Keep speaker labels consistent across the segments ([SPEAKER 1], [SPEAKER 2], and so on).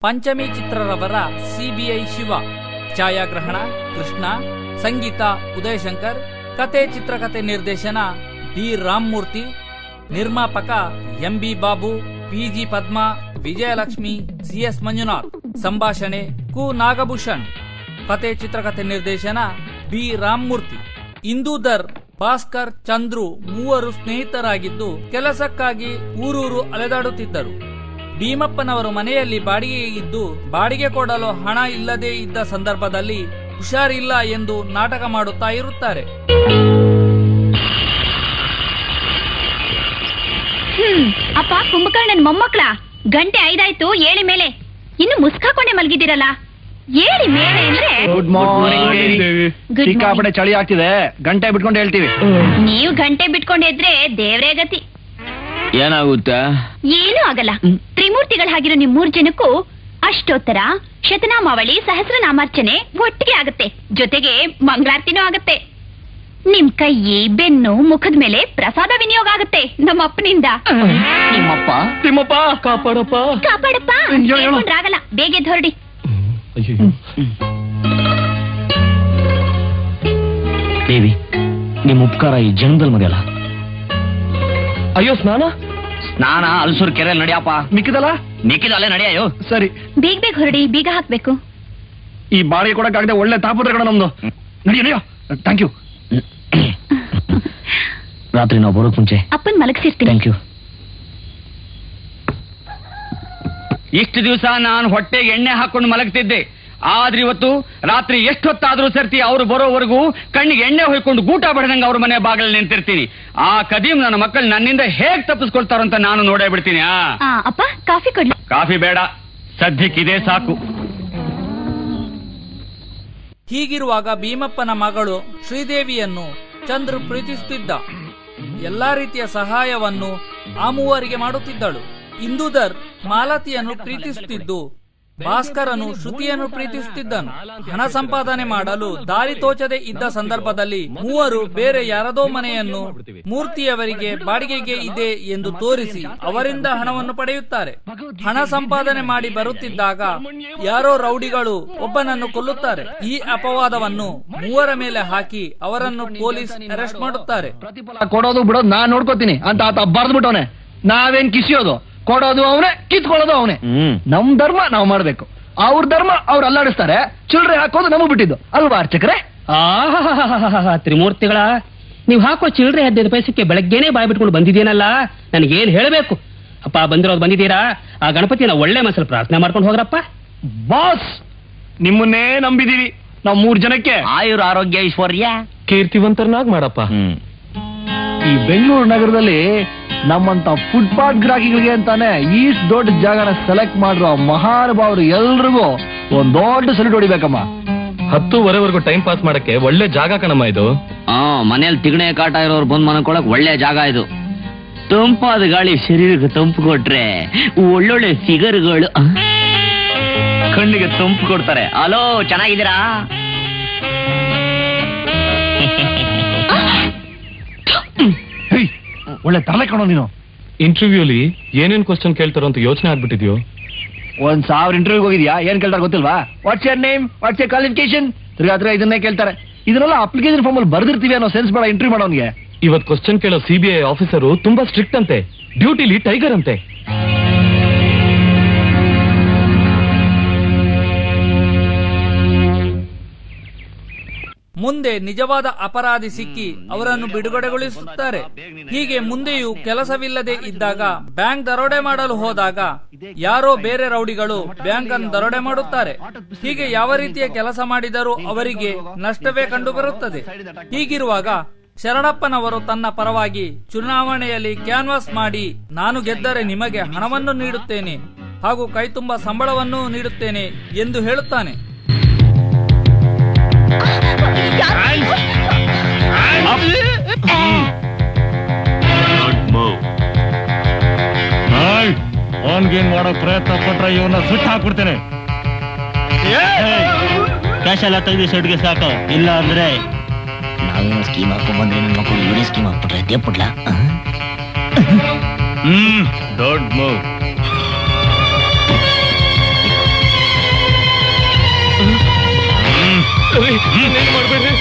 [SPEAKER 1] Panchami ಚಿತ್ರರವರ CBI Shiva, ಛಾಯಾಗ್ರಹಣ ಕೃಷ್ಣ, ಸಂಗೀತ ಉದಯಶಂಕರ್, ಕತೆ ಚಿತ್ರಕಥೆ ನಿರ್ದೇಶನ ಬಿ ರಾಮಮೂರ್ತಿ, ನಿರ್ಮಾಪಕ MB Babu, PG Padma, Vijayalakshmi, CS Manjunath, ಸಂಭಾಷಣೆ ಕು ನಾಗಭೂಷಣ್, ಕತೆ ಚಿತ್ರಕಥೆ ನಿರ್ದೇಶನ ಬಿ ರಾಮಮೂರ್ತಿ. ಇಂದೂಧರ್, ಭಾಸ್ಕರ್, ಚಂದ್ರು ಮೂವರು ಸ್ನೇಹಿತರಾಗಿದ್ದು ಕೆಲಸಕ್ಕಾಗಿ ಊರೂರು ಅಲೆದಾಡುತ್ತಿದ್ದರು. ಭೀಮಪ್ಪನವರು ಮನೆಯಲ್ಲಿ ಬಾಡಿಗೆ ಇದ್ದು ಬಾಡಿಗೆ ಕೊಡಲು ಹಣ ಇಲ್ಲದೇ ಇದ್ದ ಸಂದರ್ಭದಲ್ಲಿ ಹುಷಾರಿಲ್ಲ ಎಂದು ನಾಟಕ ಮಾಡುತ್ತಾ ಇರುತ್ತಾರೆ.
[SPEAKER 2] ಅಪ್ಪ ಕುಂಭಕರ್ಣನ್ ಮೊಮ್ಮಕ್ಳ ಗಂಟೆ 5 ಆಯ್ತು, ಏಳಿ ಮೇಲೆ. ಇನ್ನು ಮುಸ್ಕಾಕೊಂಡೆ ಮಲಗಿದಿರಲ್ಲ, ಏಳಿ ಮೇಲೆ ಅಂದ್ರೆ.
[SPEAKER 3] Good morning. ಸಿಕ್ಕಾಪಟ್ಟೆ ಚಳಿ ಆಗ್ತಿದೆ, ಗಂಟೆ ಬಿಟ್ಕೊಂಡು ಹೇಳ್ತೀವಿ.
[SPEAKER 2] ನೀವು ಗಂಟೆ ಬಿಟ್ಕೊಂಡೆದ್ರೆ ದೇವ್ರೇ ಗತಿ.
[SPEAKER 4] ಏನಾಗುತ್ತೆ?
[SPEAKER 2] ಏನೂ ಆಗಲ್ಲ. ತ್ರಿಮೂರ್ತಿಗಳು ಆಗಿರೋ ನಿಮ್ 3 ಜನಕ್ಕೂ ಅಷ್ಟೋತ್ತರ, ಶತನಾಮಾವಳಿ, ಸಹಸ್ರನಾಮಾರ್ಚನೆ ಒಟ್ಟಿಗೆ ಆಗತ್ತೆ. ಜೊತೆಗೆ ಮಂಗಳಾರತಿನೂ ಆಗತ್ತೆ. ನಿಮ್ ಕೈ, ಬೆನ್ನು, ಮುಖದ ಮೇಲೆ ಪ್ರಸಾದ ವಿನಿಯೋಗ ಆಗತ್ತೆ ನಮ್ಮ ಅಪ್ಪನಿಂದ.
[SPEAKER 4] ನಿಮ್ಮಪ್ಪ ಕಾಪಾಡಪ್ಪ
[SPEAKER 2] ಕಾಪಾಡಪ್ಪ ಆಗಲ್ಲ, ಬೇಗ ಎದ್ದು ಹೊರಡಿ.
[SPEAKER 4] ದೇವಿ, ನಿಮ್ ಉಪಕಾರ ಈ ಜನ್ಮದಲ್ಲಿ ಮರೆಯಲ್ಲ. ಅಯ್ಯೋ, ಸ್ನಾನ ಅಲ್ಸೂರ್ ಕೆರೆ ನಡಿಯಪ್ಪ. ಮಿಕ್ಕಿದಲ್ಲೇ ನಡಿಯೋ.
[SPEAKER 3] ಸರಿ,
[SPEAKER 2] ಬೇಗ ಹೊರಡಿ, ಬೀಗ ಹಾಕ್ಬೇಕು.
[SPEAKER 3] ಈ ಬಾಡಿಗೆ ಕೊಡಕ್ಕಾಗದೆ ಒಳ್ಳೆ ತಾಪತ್ರ ಕಣ ನಮ್ದು. ನಡಿಯೋ. Thank you.
[SPEAKER 4] ರಾತ್ರಿ ನಾವು ಬರೋಕ್ ಮುಂಚೆ
[SPEAKER 2] ಅಪ್ಪನ್ ಮಲಗಿಸಿರ್ತೀನಿ.
[SPEAKER 4] Thank you. ಇಷ್ಟು ದಿವಸ ನಾನು ಹೊಟ್ಟೆಗೆ ಎಣ್ಣೆ ಹಾಕೊಂಡು ಮಲಗ್ತಿದ್ದೆ. ಆದ್ರೆ ಇವತ್ತು ರಾತ್ರಿ ಎಷ್ಟೊತ್ತಾದ್ರೂ ಸರ್ತಿ ಅವ್ರು ಬರೋವರೆಗೂ ಕಣ್ಣಿಗೆ ಎಣ್ಣೆ ಹೊಯ್ಕೊಂಡು ಗೂಟ ಬಡದಂಗ ಅವ್ರ ಮನೆ ಬಾಗಿಲಲ್ಲಿ ನಿಂತಿರ್ತೀನಿ. ಆ ಕದೀಮ್ ನನ್ನ ಮಕ್ಕಳು ನನ್ನಿಂದ ಹೇಗ್ ತಪ್ಪಿಸ್ಕೊಳ್ತಾರಂತ ನಾನು ನೋಡೇ ಬಿಡ್ತೀನಿ.
[SPEAKER 2] ಅಪ್ಪ, ಕಾಫಿ ಕೊಡ್ಲಿ?
[SPEAKER 4] ಕಾಫಿ ಬೇಡ, ಸದ್ಯಕ್ಕಿದೆ ಸಾಕು.
[SPEAKER 1] ಹೀಗಿರುವಾಗ ಭೀಮಪ್ಪನ ಮಗಳು ಶ್ರೀದೇವಿಯನ್ನು ಚಂದ್ರು ಪ್ರೀತಿಸುತ್ತಿದ್ದ. ಎಲ್ಲಾ ರೀತಿಯ ಸಹಾಯವನ್ನು ಆ ಮೂವರಿಗೆ ಮಾಡುತ್ತಿದ್ದಳು. ಇಂದೂಧರ್ ಮಾಲತಿಯನ್ನು ಪ್ರೀತಿಸುತ್ತಿದ್ದು, ಭಾಸ್ಕರನು ಶ್ರುತಿಯನ್ನು ಪ್ರೀತಿಸುತ್ತಿದ್ದನು. ಹಣ ಸಂಪಾದನೆ ಮಾಡಲು ದಾರಿ ತೋಚದೆ ಇದ್ದ ಸಂದರ್ಭದಲ್ಲಿ ಮೂವರು ಬೇರೆ ಯಾರದೋ ಮನೆಯನ್ನು ಮೂರ್ತಿಯವರಿಗೆ ಬಾಡಿಗೆಗೆ ಇದೆ ಎಂದು ತೋರಿಸಿ ಅವರಿಂದ ಹಣವನ್ನು ಪಡೆಯುತ್ತಾರೆ. ಹಣ ಸಂಪಾದನೆ ಮಾಡಿ ಬರುತ್ತಿದ್ದಾಗ ಯಾರೋ ರೌಡಿಗಳು ಒಬ್ಬನನ್ನು ಕೊಲ್ಲುತ್ತಾರೆ. ಈ ಅಪವಾದವನ್ನು ಮೂವರ ಮೇಲೆ ಹಾಕಿ ಅವರನ್ನು ಪೊಲೀಸ್ ಅರೆಸ್ಟ್ ಮಾಡುತ್ತಾರೆ.
[SPEAKER 3] ಕೊಡೋದು ಬಿಡೋದು ನಾನ್ ನೋಡ್ಕೋತೀನಿ ಅಂತ ಆತ ಬರ್ದು ಬಿಟ್ಟವನೆ. ನಾವೇನ್ ಕಿಸಿಯೋದು? ಕೊಡೋದು ಅವನೇ, ಕಿತ್ಕೊಳ್ಳೋದು ಅವನೇ. ನಮ್ ಧರ್ಮ ನಾವು ಮಾಡ್ಬೇಕು, ಅವ್ರ ಧರ್ಮ ಅವ್ರು ಅಲ್ಲಾಡಿಸ್ತಾರೆ. ಚಿಲ್ಲರೆ ಹಾಕೋದು ನಮಗ್ ಬಿಟ್ಟಿದ್ದು ಅಲ್ವಾ ಅರ್ಚಕರೇ?
[SPEAKER 5] ತ್ರಿಮೂರ್ತಿಗಳ, ನೀವ್ ಹಾಕೋ ಚಿಲ್ಲರೆ 15 ಪೈಸಕ್ಕೆ ಬೆಳಗ್ಗೆನೆ ಬಾಯ್ ಬಿಟ್ಕೊಂಡು ಬಂದಿದ್ದೀನಲ್ಲ, ನನಗೇನ್ ಹೇಳಬೇಕು? ಅಪ್ಪ, ಬಂದಿರೋದು ಬಂದಿದ್ದೀರಾ, ಆ ಗಣಪತಿನ ಒಳ್ಳೆ ಮನಸ್ಸಲ್ಲಿ ಪ್ರಾರ್ಥನೆ ಮಾಡ್ಕೊಂಡು ಹೋಗ್ರಪ್ಪ.
[SPEAKER 3] ಬಾಸ್, ನಿಮ್ಮನ್ನೇ ನಂಬಿದೀವಿ ನಾವ್ 3 ಜನಕ್ಕೆ.
[SPEAKER 4] ಆಯುರ್ ಆರೋಗ್ಯ ಐಶ್ವರ್ಯ
[SPEAKER 5] ಕೀರ್ತಿವಂತರನ್ನಾಗ್ ಮಾಡಪ್ಪ.
[SPEAKER 3] ಈ ಬೆಂಗಳೂರು ನಗರದಲ್ಲಿ ನಮ್ಮಂತ ಫುಟ್ಪಾತ್ ಗ್ರಾಹಕಿಗಳಿಗೆ ಅಂತಾನೆ ಇಷ್ಟು ದೊಡ್ಡ ಜಾಗನ ಸೆಲೆಕ್ಟ್ ಮಾಡಿರೋ ಮಹಾನುಭಾವರು ಎಲ್ರಿಗೂ ಒಂದ್ ದೊಡ್ಡ ಸಲ್ಯೂಟ್ ಹೊಡಿಬೇಕಮ್ಮ.
[SPEAKER 5] 10:30ವರೆಗೂ ಟೈಮ್ ಪಾಸ್ ಮಾಡಕ್ಕೆ ಒಳ್ಳೆ ಜಾಗ ಕಣಮ್ಮ ಇದು.
[SPEAKER 4] ಮನೇಲಿ ತಿಗಣೆ ಕಾಟ ಇರೋರು ಬಂದ್ ಮನ್ಕೊಳಕ್ ಒಳ್ಳೆ ಜಾಗ ಇದು. ತಂಪಾದ ಗಾಳಿ ಶರೀರಕ್ಕೆ ತಂಪು ಕೊಟ್ರೆ ಒಳ್ಳೊಳ್ಳೆ ಫಿಗರ್ಗಳು ಕಣ್ಣಿಗೆ ತಂಪು ಕೊಡ್ತಾರೆ. ಹಲೋ, ಚೆನ್ನಾಗಿದ್ದೀರಾ?
[SPEAKER 3] ಒಳ್ಳೆ ತಲೆ ಕಾಣೋ ನೀನು.
[SPEAKER 5] ಇಂಟರ್ವ್ಯೂಲಿ ಏನೇನ್ ಕ್ವಶನ್ ಕೇಳ್ತಾರೋ ಅಂತ ಯೋಚನೆ ಆಗ್ಬಿಟ್ಟಿದ್ಯೋ.
[SPEAKER 3] 1000 ಇಂಟರ್ವ್ಯೂಗೆ ಹೋಗಿದ್ಯಾ? ಏನ್ ಕೇಳ್ತಾರೆ ಗೊತ್ತಿಲ್ವಾ? What's your name, what's your qualification, ತಿರ್ಗಾತ್ರ ಇದನ್ನೇ ಕೇಳ್ತಾರೆ. ಇದನ್ನೆಲ್ಲ ಅಪ್ಲಿಕೇಶನ್ ಫಾರ್ಮ್ ಅಲ್ಲಿ ಬರ್ದಿರ್ತೀವಿ ಅನ್ನೋ ಸೆನ್ಸ್ ಬೇಡ ಇಂಟರ್ವ್ಯೂ ಮಾಡೋನ್ಗೆ.
[SPEAKER 5] ಇವತ್ ಕ್ವಶನ್ ಕೇಳೋ ಸಿಬಿಐ ಆಫೀಸರು ತುಂಬಾ ಸ್ಟ್ರಿಕ್ಟ್ ಅಂತೆ, ಡ್ಯೂಟಿಲಿ ಟೈಗರ್ ಅಂತೆ.
[SPEAKER 1] ಮುಂದೆ ನಿಜವಾದ ಅಪರಾಧಿ ಸಿಕ್ಕಿ ಅವರನ್ನು ಬಿಡುಗಡೆಗೊಳಿಸುತ್ತಾರೆ. ಹೀಗೆ ಮುಂದೆಯೂ ಕೆಲಸವಿಲ್ಲದೆ ಇದ್ದಾಗ ಬ್ಯಾಂಕ್ ದರೋಡೆ ಮಾಡಲು ಹೋದಾಗ ಯಾರೋ ಬೇರೆ ರೌಡಿಗಳು ಬ್ಯಾಂಕ್ ಅನ್ನು ದರೋಡೆ ಮಾಡುತ್ತಾರೆ. ಹೀಗೆ ಯಾವ ರೀತಿಯ ಕೆಲಸ ಮಾಡಿದರೂ ಅವರಿಗೆ ನಷ್ಟವೇ ಕಂಡುಬರುತ್ತದೆ. ಹೀಗಿರುವಾಗ ಶರಣಪ್ಪನವರು ತನ್ನ ಪರವಾಗಿ ಚುನಾವಣೆಯಲ್ಲಿ ಕ್ಯಾನ್ವಾಸ್ ಮಾಡಿ, ನಾನು ಗೆದ್ದರೆ ನಿಮಗೆ ಹಣವನ್ನು ನೀಡುತ್ತೇನೆ ಹಾಗೂ ಕೈತುಂಬ ಸಂಬಳವನ್ನು ನೀಡುತ್ತೇನೆ ಎಂದು ಹೇಳುತ್ತಾನೆ.
[SPEAKER 6] ಅವನ್ಗೇನ್ ಮಾಡೋ ಪ್ರಯತ್ನ ಪಟ್ರೆ ಇವನ್ನ ಸುಟ್ಟು ಹಾಕ್ಬಿಡ್ತೇನೆ. ಕ್ಯಾಶ್ ಎಲ್ಲ ತೆಗೆದು ಸೈಡ್ಗೆ ಸಾಕು, ಇಲ್ಲ ಅಂದ್ರೆ
[SPEAKER 4] ನಾವೇನೋ ಸ್ಕೀಮ್ ಹಾಕೊಂಡ್ ಬಂದ್ರೆ ನನ್ನ ಮಕ್ಕಳು ಇವರೇ ಸ್ಕೀಮ್ ಹಾಕ್ಬಿಟ್ರೆ ದೇಪುಡ್ಲ.
[SPEAKER 6] ದೊಡ್ಡ ಮೂವ್. ಮಾಡ್ಬೇಡ್ರಿ.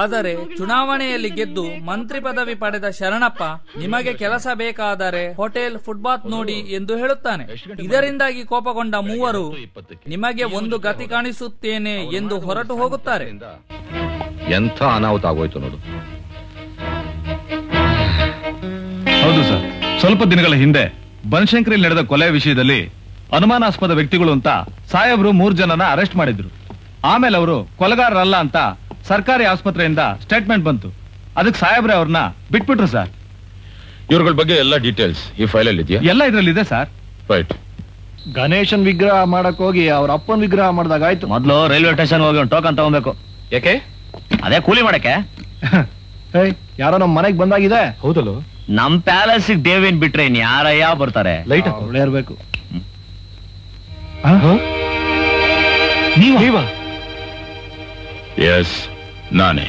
[SPEAKER 1] ಆದರೆ ಚುನಾವಣೆಯಲ್ಲಿ ಗೆದ್ದು ಮಂತ್ರಿ ಪದವಿ ಪಡೆದ ಶರಣಪ್ಪ ನಿಮಗೆ ಕೆಲಸ ಬೇಕಾದರೆ ಹೋಟೆಲ್ ಫುಟ್ಪಾತ್ ನೋಡಿ ಎಂದು ಹೇಳುತ್ತಾನೆ. ಇದರಿಂದಾಗಿ ಕೋಪಗೊಂಡ ಮೂವರು ನಿಮಗೆ ಒಂದು ಗತಿ ಕಾಣಿಸುತ್ತೇನೆ ಎಂದು ಹೊರಟು ಹೋಗುತ್ತಾರೆ.
[SPEAKER 7] ಎಂಥ ಅನಾಹುತ ಆಗೋಯ್ತು ನೋಡು.
[SPEAKER 6] ಹೌದು ಸರ್, ಸ್ವಲ್ಪ ದಿನಗಳ ಹಿಂದೆ ಬನಶಂಕರಿಯಲ್ಲಿ ನಡೆದ ಕೊಲೆ ವಿಷಯದಲ್ಲಿ ಅನುಮಾನಾಸ್ಪದ ವ್ಯಕ್ತಿಗಳು ಅಂತ ಸಾಹೇಬರು 3 ಜನನ ಅರೆಸ್ಟ್ ಮಾಡಿದ್ರು. ಆಮೇಲೆ ಅವರು ಕೊಲೆಗಾರರಲ್ಲ ಅಂತ ಸರ್ಕಾರಿ ಆಸ್ಪತ್ರೆಯಿಂದ ಸ್ಟೇಟ್ಮೆಂಟ್ ಬಂತು. ಅದಕ್ಕೆ ಸಾಹೇಬ್ರೆ ಅವ್ರನ್ನ ಬಿಟ್ಬಿಟ್ರು ಸರ್.
[SPEAKER 7] ಇವ್ರಗಳ ಬಗ್ಗೆ ಎಲ್ಲ ಡೀಟೇಲ್ಸ್ ಈ ಫೈಲಲ್ಲಿ ಇದೆಯಾ?
[SPEAKER 6] ಎಲ್ಲ ಇದ್ರಲ್ಲಿದೆ ಸರ್.
[SPEAKER 7] ರೈಟ್.
[SPEAKER 3] ಗಣೇಶನ್ ವಿಗ್ರಹ ಮಾಡಕ್ ಹೋಗಿ ಅವ್ರ ಅಪ್ಪನ ವಿಗ್ರಹ ಮಾಡಿದಾಗ ಆಯ್ತು.
[SPEAKER 4] ಮೊದಲು ರೈಲ್ವೆ ಸ್ಟೇಷನ್ ಹೋಗಿ ಒಂದು ಟೋಕನ್ ತಗೊಬೇಕು.
[SPEAKER 7] ಯಾಕೆ?
[SPEAKER 4] ಅದೇ ಕೂಲಿ ಮಾಡಕ್ಕೆ.
[SPEAKER 3] ಯಾರೋ ನಮ್ ಮನೆಗ್ ಬಂದಾಗಿದೆ.
[SPEAKER 7] ಹೌದಲ್ಲ,
[SPEAKER 4] ನಮ್ ಪ್ಯಾಲೇಸ್ ದೇವೇನ್ ಬಿಟ್ರೆ ಇನ್ ಯಾರಯ್ಯ ಬರ್ತಾರೆ?
[SPEAKER 7] ಲೈಟ್
[SPEAKER 3] ಒಳ್ಳೆ ಇರ್ಬೇಕು.
[SPEAKER 7] ನೀವಾ? ಎಸ್, ನಾನೇ.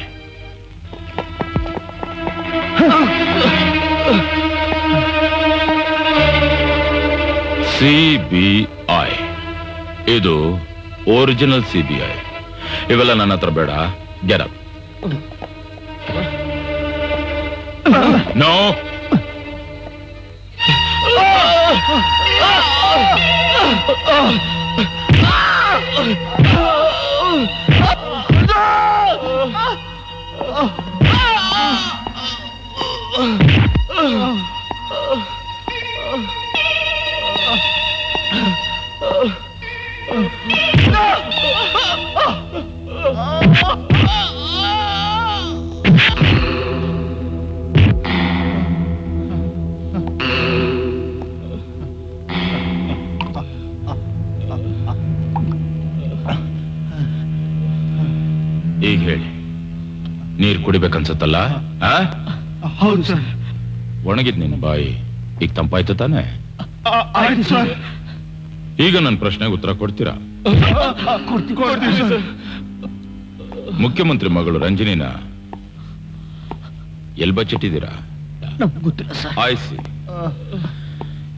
[SPEAKER 7] CBI. ಇದು ಒರಿಜಿನಲ್ CBI. ಇವೆಲ್ಲ ನನ್ನ ಹತ್ರ ಬೇಡ. Get up. ನೋ. ಈಗ ಹೇಳಿ, ನೀರ್ ಕುಡಿಬೇಕನ್ಸತ್ತಲ್ಲ?
[SPEAKER 3] ಹೌದು ಸರ್.
[SPEAKER 7] ಒಣಗಿದ್ ನಿನ್ ಬಾಯಿ ಈಗ ತಂಪಾಯ್ತು ತಾನೆ?
[SPEAKER 3] ಆಯ್ತು ಸರ್.
[SPEAKER 7] ಈಗ ನನ್ನ ಪ್ರಶ್ನೆಗೆ ಉತ್ತರ ಕೊಡ್ತೀರಾ? ಮುಖ್ಯಮಂತ್ರಿ ಮಗಳು ರಂಜನಿನ ಎಲ್ ಬಚ್ಚಿಟ್ಟಿದ್ದೀರಾ?
[SPEAKER 3] ಗೊತ್ತಿಲ್ಲ ಸರ್.
[SPEAKER 7] ಆಯ್ಸಿ.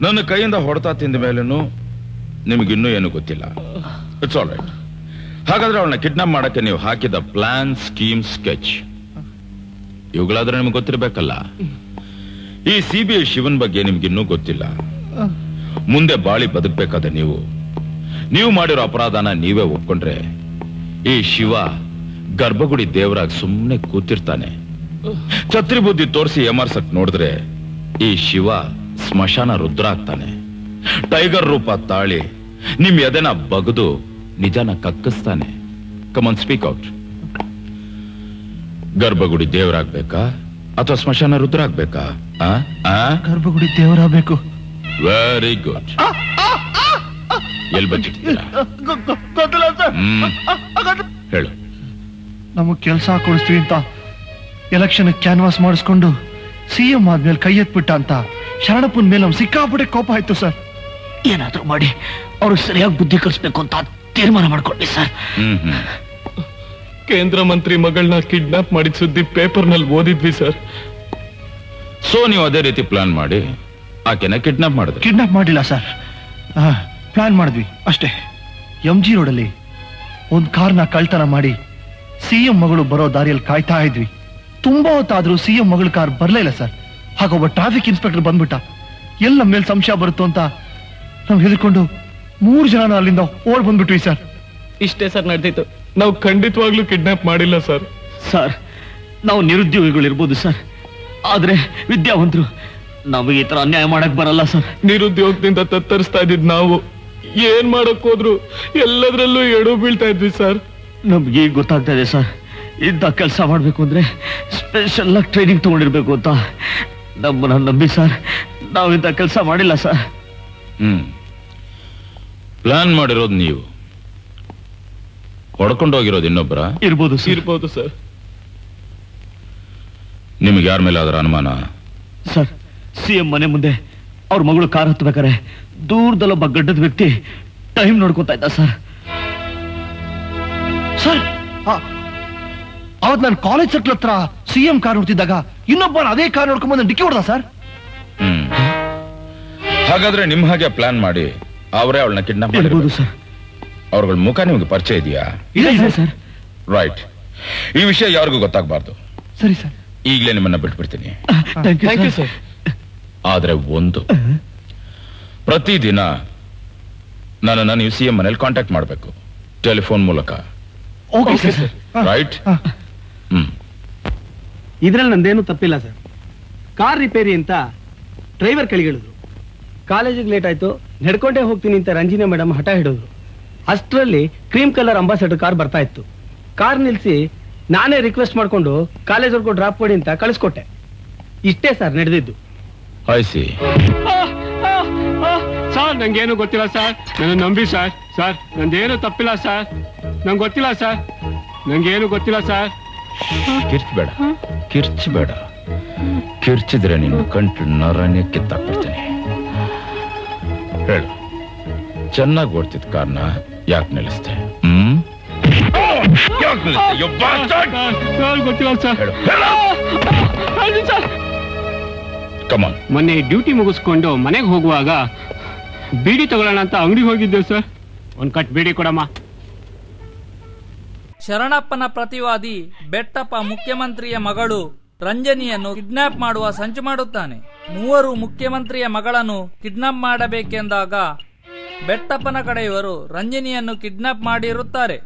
[SPEAKER 7] ನನ್ನ ಕೈಯಿಂದ ಹೊಡೆತ ತಿಂದ ಮೇಲೂ ನಿಮಗಿನ್ನೂ ಏನು ಗೊತ್ತಿಲ್ಲ. It's all right. ಹಾಗಾದ್ರೆ ಅವಳನ್ನ ಕಿಡ್ನಾಪ್ ಮಾಡಕ್ಕೆ ನೀವು ಹಾಕಿದ ಪ್ಲಾನ್, ಸ್ಕೀಮ್, ಸ್ಕೆಚ್ ಇವುಗಳಾದ್ರೆ ನಿಮ್ಗೆ ಗೊತ್ತಿರ್ಬೇಕಲ್ಲ. ಈ CBI ಶಿವನ್ ಬಗ್ಗೆ ನಿಮ್ಗಿನ್ನೂ ಗೊತ್ತಿಲ್ಲ. ಮುಂದೆ ಬಾಳಿ ಬದುಕಬೇಕಾದ ನೀವು ಮಾಡಿರೋ ಅಪರಾಧನ ನೀವೇ ಒಪ್ಕೊಂಡ್ರೆ ಈ ಶಿವ ಗರ್ಭಗುಡಿ ದೇವರಾಗಿ ಸುಮ್ಮನೆ ಕೂತಿರ್ತಾನೆ. ಛತ್ರಿ ಬುದ್ಧಿ ತೋರಿಸಿ ಏಮಾರ್ಸಕ್ ನೋಡಿದ್ರೆ ಈ ಶಿವ ಸ್ಮಶಾನ ರುದ್ರ ಆಗ್ತಾನೆ. ಟೈಗರ್ ರೂಪ ತಾಳಿ ನಿಮ್ ಎದೆನ ಬಗದು ನಿಜಾನ ಕಕ್ಕಿಸ್ತಾನೆ. ಕಮಾನ್, ಸ್ಪೀಕ್ ಔಟ್. ಗರ್ಭಗುಡಿ ದೇವರಾಗ್ಬೇಕಾ ಅಥವಾ ಸ್ಮಶಾನ ರುದ್ರ ಆಗ್ಬೇಕಾ?
[SPEAKER 3] ಗರ್ಭಗುಡಿ ದೇವರಾಗಬೇಕು.
[SPEAKER 7] Very good. ಎಲ್ ಬಚ್ಚಿಟ್ಟಿದ್ದೀರಾ? ಹೇಳು.
[SPEAKER 3] ನಮಗ್ ಕೆಲಸ ಕೊಡಿಸ್ತೀವಿ ಅಂತ ಎಲೆಕ್ಷನ್ ಕ್ಯಾನ್ವಾಸ್ ಮಾಡಿಸ್ಕೊಂಡು CM ಆದ್ಮೇಲೆ ಕೈ ಎತ್ಬಿಟ್ಟ ಅಂತ ಶರಣಪ್ಪನ ಮೇಲೆ ನಮ್ ಸಿಕ್ಕಾಪಟ್ಟೆ ಕೋಪ ಆಯ್ತು ಸರ್. ಏನಾದ್ರೂ ಮಾಡಿ ಅವ್ರಿಗೆ ಸರಿಯಾಗಿ ಬುದ್ಧಿ ಕಲಿಸ್ಬೇಕು ಅಂತ ತೀರ್ಮಾನ ಮಾಡ್ಕೊಂಡ್ವಿ ಸರ್.
[SPEAKER 6] ಕೇಂದ್ರ ಮಂತ್ರಿ ಮಗಳನ್ನ ಕಿಡ್ನಾಪ್ ಮಾಡಿದ ಸುದ್ದಿ ಪೇಪರ್ನಲ್ಲಿ ಓದಿದ್ವಿ ಸರ್.
[SPEAKER 7] ಸೊ ನೀವು ಅದೇ ರೀತಿ ಪ್ಲಾನ್ ಮಾಡಿ ಆಕೆನ ಕಿಡ್ನಾಪ್ ಮಾಡಿದ್ರಿ?
[SPEAKER 3] ಕಿಡ್ನಾಪ್ ಮಾಡಿಲ್ಲ ಸರ್, ಪ್ಲಾನ್ ಮಾಡಿದ್ವಿ ಅಷ್ಟೇ. MG ರೋಡಲ್ಲಿ ಒಂದ್ ಕಾರ್ನ ಕಳ್ತನ ಮಾಡಿ CM ಮಗಳು ಬರೋ ದಾರಿಯಲ್ಲಿ ಕಾಯ್ತಾ ಇದ್ವಿ. ತುಂಬಾ ಹೊತ್ತಾದ್ರೂ CM ಮಗಳ ಕಾರ್ ಬರ್ಲೇ ಇಲ್ಲ ಸರ್. ಹಾಗೊಬ್ಬ ಟ್ರಾಫಿಕ್ ಇನ್ಸ್ಪೆಕ್ಟರ್ ಬಂದ್ಬಿಟ್ಟ. ಎಲ್ಲ ಮೇಲೆ ಸಂಶಯ ಬರುತ್ತೋ ಅಂತ ನಾವು ಹೆದರ್ಕೊಂಡು 3 ಜನ ಅಲ್ಲಿಂದ ಓಡ್ ಬಂದ್ಬಿಟ್ವಿ ಸರ್.
[SPEAKER 6] ಇಷ್ಟೇ ಸರ್ ನಡೆದಿತ್ತು. ನಾವು ಖಂಡಿತವಾಗ್ಲೂ ಕಿಡ್ನಾಪ್ ಮಾಡಿಲ್ಲ ಸರ್.
[SPEAKER 3] ಸರ್, ನಾವು ನಿರುದ್ಯೋಗಿಗಳು ಇರ್ಬೋದು ಸರ್, ಆದ್ರೆ ವಿದ್ಯಾವಂತರು. ನಮಗೆ ಈ ತರ ಅನ್ಯಾಯ ಮಾಡಕ್ ಬರಲ್ಲ ಸರ್.
[SPEAKER 6] ನಿರುದ್ಯೋಗದಿಂದ ತತ್ತರಿಸ್ತಾ ಇದ್ದಿದ್ ನಾವು ಏನ್ ಮಾಡಕ್ ಹೋದ್ರು ಎಲ್ಲದರಲ್ಲೂ ಎಡು ಬೀಳ್ತಾ ಇದ್ವಿ ಸರ್.
[SPEAKER 3] ನಮ್ಗೆ ಈಗ ಗೊತ್ತಾಗ್ತಾ ಇದೆ ಸರ್, ಇಂಥ ಕೆಲಸ ಮಾಡ್ಬೇಕು ಅಂದ್ರೆ ಸ್ಪೆಷಲ್ ಆಗಿ ಟ್ರೈನಿಂಗ್ ತಗೊಂಡಿರ್ಬೇಕು ಅಂತ. ನಮ್ಮನ್ನ ನಂಬಿ ಸರ್, ನಾವು ಇಂಥ ಕೆಲಸ ಮಾಡಿಲ್ಲ ಸರ್.
[SPEAKER 7] ಪ್ಲಾನ್ ಮಾಡಿರೋದು ನೀವು, ಹೊಡ್ಕೊಂಡೋಗಿರೋದು ಇನ್ನೊಬ್ಬರ?
[SPEAKER 3] ಇರ್ಬೋದು ಸರ್.
[SPEAKER 7] ನಿಮ್ಗೆ ಯಾರ ಮೇಲೆ ಅದರ ಅನುಮಾನ?
[SPEAKER 3] ಸರ್, ಸಿಎಂ ಮನೆ ಮುಂದೆ ಅವ್ರ ಮಗಳು ಕಾರ್ ಹತ್ಬೇಕಾರೆ ದೂರದಲ್ಲೊಬ್ಬ ಗಡ್ಡದ ವ್ಯಕ್ತಿ ಟೈಮ್ ನೋಡ್ಕೊತಾ ಇದ್ದ ಸರ್. ಸರ್, ಅವತ್ ನಾನು ಕಾಲೇಜ್ ಸರ್ಕಲ್ ಹತ್ರ ಸಿಎಂ ಕಾರ್ ನೋಡ್ತಿದ್ದಾಗ ಇನ್ನೊಬ್ಬ ಅದೇ ಕಾರ್ ನೋಡ್ಕೊಂಡ್ಬಂದು ಡಿಕ್ಕಿ ಹೊಡ್ದ ಸರ್.
[SPEAKER 7] ಹಾಗಾದ್ರೆ ನಿಮ್ ಹಾಗೆ ಪ್ಲಾನ್ ಮಾಡಿ ಅವರೇ ಅವಳನ್ನ ಕಿಡ್ನಾಪ್ ಮಾಡಿರ್ಬೋದು
[SPEAKER 3] ಸರ್.
[SPEAKER 7] ಅವ್ರಗಳ ಮುಖ ನಿಮ್ಗೆ ಪರಿಚಯ ಇದೆಯಾ?
[SPEAKER 3] ಇಲ್ಲ ಸರ್.
[SPEAKER 7] ರೈಟ್. ಈ ವಿಷಯ ಯಾರಿಗೂ ಗೊತ್ತಾಗಬಾರ್ದು.
[SPEAKER 3] ಸರಿ ಸರ್.
[SPEAKER 7] ಈಗಲೇ ನಿಮ್ಮನ್ನ ಬಿಟ್ಬಿಡ್ತೀನಿ.
[SPEAKER 3] Thank you sir.
[SPEAKER 7] ಆದ್ರೆ ಒಂದು, ಪ್ರತಿದಿನ ನನ್ನನ್ನ ನೀವು ಸಿಎಂ ಮನೇಲಿ ಕಾಂಟ್ಯಾಕ್ಟ್ ಮಾಡಬೇಕು, ಟೆಲಿಫೋನ್ ಮೂಲಕ. ರೈಟ್?
[SPEAKER 8] ಇದ್ರಲ್ಲಿ ನಂದೇನು ತಪ್ಪಿಲ್ಲ ಸರ್. ಕಾರ್ ರಿಪೇರಿ ಅಂತ ಡ್ರೈವರ್ ಕಳಿಗಳಿದ್ರು. ಕಾಲೇಜಿಗೆ ಲೇಟ್ ಆಯ್ತು, ನಡ್ಕೊಂಡೇ ಹೋಗ್ತೀನಿ ಅಂತ ರಂಜಿನಿ ಮೇಡಮ್ ಹಠ ಹಿಡಿದ್ರು. ಅಷ್ಟರಲ್ಲಿ ಕ್ರೀಮ್ ಕಲರ್ ಅಂಬಾಸಡರ್ ಕಾರ್ ಬರ್ತಾ ಇತ್ತು. ಕಾರ್ ನಿಲ್ಸಿ ನಾನೇ ರಿಕ್ವೆಸ್ಟ್ ಮಾಡ್ಕೊಂಡು ಕಾಲೇಜ್ವರೆಗೂ ಡ್ರಾಪ್ ಕೊಡಿ ಅಂತ ಕಳಿಸ್ಕೊಟ್ಟೆ. ಇಷ್ಟೇ ಸರ್ ನಡೆದಿದ್ದು.
[SPEAKER 7] ಆಯ್ಸಿ.
[SPEAKER 8] ಸರ್, ನಂಗೇನು ಗೊತ್ತಿಲ್ಲ ಸರ್, ನನ್ನ ನಂಬಿ ಸರ್. ಸರ್, ನಂದೇನು ತಪ್ಪಿಲ್ಲ ಸರ್, ನಂಗೆ ಗೊತ್ತಿಲ್ಲ ಸರ್, ನಂಗೇನು ಗೊತ್ತಿಲ್ಲ ಸರ್.
[SPEAKER 7] ಕಿರ್ಚ್ಬೇಡ, ಕಿರ್ಚ್ಬೇಡ. ಕಿರ್ಚಿದ್ರೆ ನೀನು ಕಂಟು ನರನೇ ಕಿತ್ತಾಕ್ಬಿಡ್ತೀನಿ. ಹೇಳು, ಚೆನ್ನಾಗಿ ಓಡ್ತಿದ್ ಕಾರ್ನ ಯಾಕೆ ನಿಲ್ಲಿಸ್ತೆ?
[SPEAKER 8] ಗೊತ್ತಿಲ್ಲ ಸರ್.
[SPEAKER 7] ಕಮಾನ್.
[SPEAKER 8] ಮೊನ್ನೆ ಡ್ಯೂಟಿ ಮುಗಿಸ್ಕೊಂಡು ಮನೆಗೆ ಹೋಗುವಾಗ ಬೀಡಿ ತಗೊಳ್ಳೋಣ ಅಂತ ಅಂಗಡಿಗೆ ಹೋಗಿದ್ದೆ ಸರ್. ಒಂದ್ ಕಟ್ ಬೀಡಿ ಕೊಡಮ್ಮ.
[SPEAKER 1] ಶರಣಪ್ಪನ ಪ್ರತಿವಾದಿ ಬೆಟ್ಟಪ್ಪ ಮುಖ್ಯಮಂತ್ರಿಯ ಮಗಳು ರಂಜನಿಯನ್ನು ಕಿಡ್ನಾಪ್ ಮಾಡುವ ಸಂಚು ಮಾಡುತ್ತಾನೆ. ಮೂವರು ಮುಖ್ಯಮಂತ್ರಿಯ ಮಗಳನ್ನು ಕಿಡ್ನಾಪ್ ಮಾಡಬೇಕೆಂದಾಗ ಬೆಟ್ಟಪ್ಪನ ಕಡೆಯವರು ರಂಜನಿಯನ್ನು ಕಿಡ್ನಾಪ್ ಮಾಡಿರುತ್ತಾರೆ.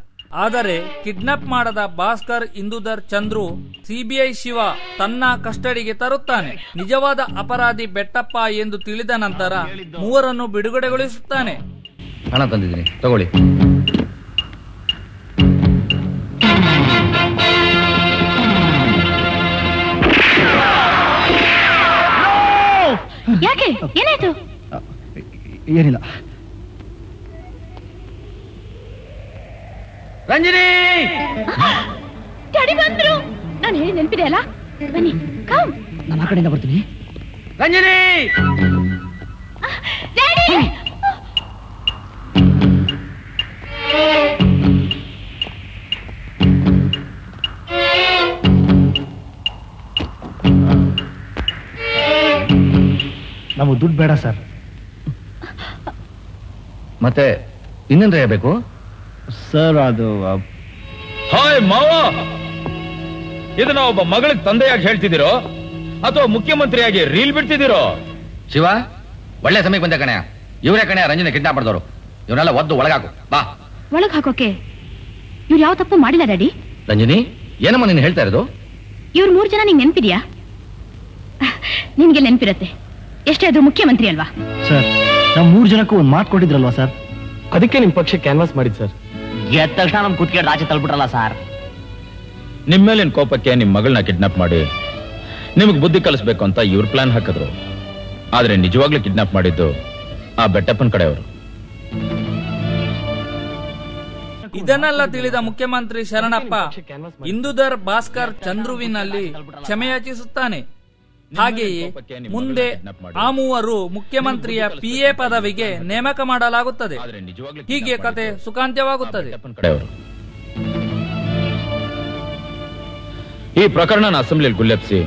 [SPEAKER 1] ಆದರೆ ಕಿಡ್ನಾಪ್ ಮಾಡದ ಭಾಸ್ಕರ್, ಇಂದುಧರ್, ಚಂದ್ರು ಸಿಬಿಐ ಶಿವ ತನ್ನ ಕಸ್ಟಡಿಗೆ ತರುತ್ತಾನೆ. ನಿಜವಾದ ಅಪರಾಧಿ ಬೆಟ್ಟಪ್ಪ ಎಂದು ತಿಳಿದ ನಂತರ ಮೂವರನ್ನು ಬಿಡುಗಡೆಗೊಳಿಸುತ್ತಾನೆ.
[SPEAKER 3] ಹಣ ತಂದಿದ್ದೀನಿ, ತಗೊಳ್ಳಿ.
[SPEAKER 2] ಯಾಕೆ, ಏನಾಯ್ತು?
[SPEAKER 3] ಏನಿಲ್ಲ. ರಂಜಿನಿ,
[SPEAKER 2] ಡ್ಯಾಡಿ ಬಂದ್ರು. ನಾನು ಹೇಳಿ ನೆನಪಿದೆ ಅಲ್ಲ? ಬನ್ನಿ, ಕಮ್.
[SPEAKER 3] ನಾನು ಆ ಕಡೆಯಿಂದ ಬರ್ತೀನಿ. ರಂಜಿನಿ,
[SPEAKER 2] ಡ್ಯಾಡಿ.
[SPEAKER 3] ನಮಗೆ ದುಡ್ಡು ಬೇಡ ಸರ್. ಮತ್ತೆ ಇನ್ನೇನ್ರ ಬೇಕು ಸರ್? ಅದು
[SPEAKER 7] ಹಾಯ್ ಮಾವ, ಇದನ್ನ ಒಬ್ಬ ಮಗಳಿಗೆ ತಂದೆಯಾಗಿ ಹೇಳ್ತಿದ್ದೀರೋ ಅಥವಾ ಮುಖ್ಯಮಂತ್ರಿಯಾಗಿ ರೀಲ್ ಬಿಡ್ತಿದ್ದೀರೋ?
[SPEAKER 3] ಶಿವ, ಒಳ್ಳೆ ಸಮಯಕ್ಕೆ ಬಂದ ಕಣೆ. ಇವರೇ ಕಣೆ ರಂಜನೆ ಕಿಡ್ನಾಪ್ ಮಾಡಿದವರು. ಇವನ್ನೆಲ್ಲ ಒದ್ದು ಒಳಗಾಕು. ಬಾ.
[SPEAKER 2] ಒಳಗ್ ಹಾಕೋಕೆ ಇವ್ರು ಯಾವ ತಪ್ಪು ಮಾಡಿಲ್ಲ ಡ್ಯಾಡಿ.
[SPEAKER 3] ರಂಜಿನಿ, ಏನಮ್ಮ ನೀನು ಹೇಳ್ತಾ ಇರೋದು?
[SPEAKER 2] ಇವ್ರು 3 ಜನ ನಿಂಗೆ ನೆನಪಿದ್ಯಾ? ನಿನ್ಗೆ ನೆನಪಿರತ್ತೆ, ಎಷ್ಟೇ ಅದು ಮುಖ್ಯಮಂತ್ರಿ ಅಲ್ವಾ
[SPEAKER 3] ಸರ್? ನಾವು 3 ಜನಕ್ಕೂ ಒಂದು ಮಾತು ಕೊಟ್ಟಿದ್ರಲ್ವಾ ಸರ್?
[SPEAKER 8] ಅದಕ್ಕೆ ನಿಮ್ ಪಕ್ಷ ಕ್ಯಾನ್ವಾಸ್ ಮಾಡಿದ್ ಸರ್.
[SPEAKER 3] ಎದ್ದ ತಕ್ಷಣ ನಮ್ ಕುತ್ಕೇಡ್ ಆಚೆ ತಳ್ಬಿಟ್ರಲ್ಲ ಸರ್.
[SPEAKER 7] ನಿಮ್ ಮೇಲಿನ ಕೋಪಕ್ಕೆ ನಿಮ್ ಮಗಳನ್ನ ಕಿಡ್ನಾಪ್ ಮಾಡಿ ನಿಮಗೆ ಬುದ್ಧಿ ಕಲಿಸ್ಬೇಕು ಅಂತ ಇವ್ರು ಪ್ಲಾನ್ ಹಾಕಿದ್ರು. ಆದ್ರೆ ನಿಜವಾಗ್ಲೂ ಕಿಡ್ನಾಪ್ ಮಾಡಿದ್ದು ಆ ಬೆಟ್ಟಪ್ಪನ ಕಡೆಯವರು.
[SPEAKER 1] ಇದನ್ನೆಲ್ಲ ತಿಳಿದ ಮುಖ್ಯಮಂತ್ರಿ ಶರಣಪ್ಪ ಇಂದುಧರ್, ಭಾಸ್ಕರ್, ಚಂದ್ರುವಿನಲ್ಲಿ ಕ್ಷಮೆಯಾಚಿಸುತ್ತಾನೆ. ಹಾಗೆಯೇ ಮುಂದೆ ಆ ಮೂವರು ಮುಖ್ಯಮಂತ್ರಿಯ PA ಪದವಿಗೆ ನೇಮಕ ಮಾಡಲಾಗುತ್ತದೆ. ಹೀಗೆ ಕತೆ ಸುಖಾಂತ್ಯವಾಗುತ್ತದೆ.
[SPEAKER 7] ಈ ಪ್ರಕರಣನ ಅಸೆಂಬ್ಲಿಯಲ್ಲಿ ಗುಲ್ಲೆಪ್ಸಿ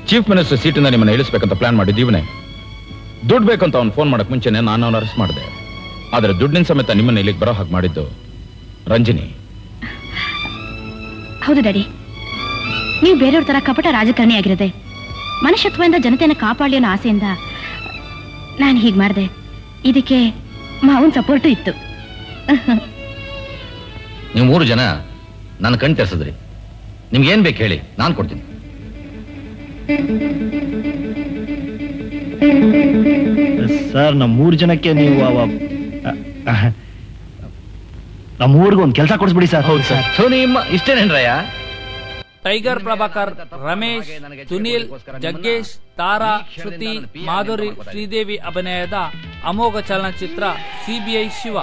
[SPEAKER 7] ಚೀಫ್ ಮಿನಿಸ್ಟರ್ ಸೀಟಿಂದ ನಿಮ್ಮನ್ನ ಇಳಿಸ್ಬೇಕಂತ ಪ್ಲಾನ್ ಮಾಡಿದ್ದೀವನೇ. ದುಡ್ಡು ಬೇಕಂತ ಅವ್ನು ಫೋನ್ ಮಾಡಕ್ ಮುಂಚೆನೆ ನಾನು ಅವನ ಅರೆಸ್ಟ್ ಮಾಡಿದೆ. ಆದ್ರೆ ದುಡ್ಡಿನ ಸಮೇತ ನಿಮ್ಮನ್ನ ಇಲ್ಲಿಗೆ ಬರೋ ಹಾಗೆ ಮಾಡಿದ್ದು ರಂಜಿನಿ.
[SPEAKER 2] ಹೌದು ಡ್ಯಾಡಿ, ನೀವು ಬೇರೆಯವ್ರ ತರ ಕಪಟ ರಾಜಕಾರಣಿ ಆಗಿರದೆ ಮನುಷ್ಯತ್ವದಿಂದ ಜನತೆಯನ್ನು ಕಾಪಾಡಲಿ ಅನ್ನೋ ಆಸೆಯಿಂದ ನಾನು ಹೀಗೆ ಮಾಡಿದೆ. ಇದಕ್ಕೆ ಮಾವನ್ ಸಪೋರ್ಟು ಇತ್ತು.
[SPEAKER 3] ನೀವು 3 ಜನ ನನ್ನ ಕಣ್ ತೆರೆಸಿದ್ರಿ. ನಿಮ್ಗೇನ್ ಬೇಕು ಹೇಳಿ, ನಾನು ಕೊಡ್ತೀನಿ. ಸರ್, ನಮ್ಮ 3 ಜನಕ್ಕೆ ನೀವು ನಮ್ಮ ಊರಿಗೆ ಒಂದು ಕೆಲಸ ಕೊಡಿಸ್ಬಿಡಿ ಸರ್. ಹೌದು ಸರ್. ನಿಮ್ಮ ಇಷ್ಟೇನೇನ್ರಯ್ಯ?
[SPEAKER 1] ಟೈಗರ್ ಪ್ರಭಾಕರ್, ರಮೇಶ್, ಸುನೀಲ್, ಜಗ್ಗೇಶ್, ತಾರಾ, ಶ್ರುತಿ, ಮಾಧುರಿ, ಶ್ರೀದೇವಿ ಅಭಿನಯದ ಅಮೋಘ ಚಲನಚಿತ್ರ ಸಿಬಿಐ ಶಿವ.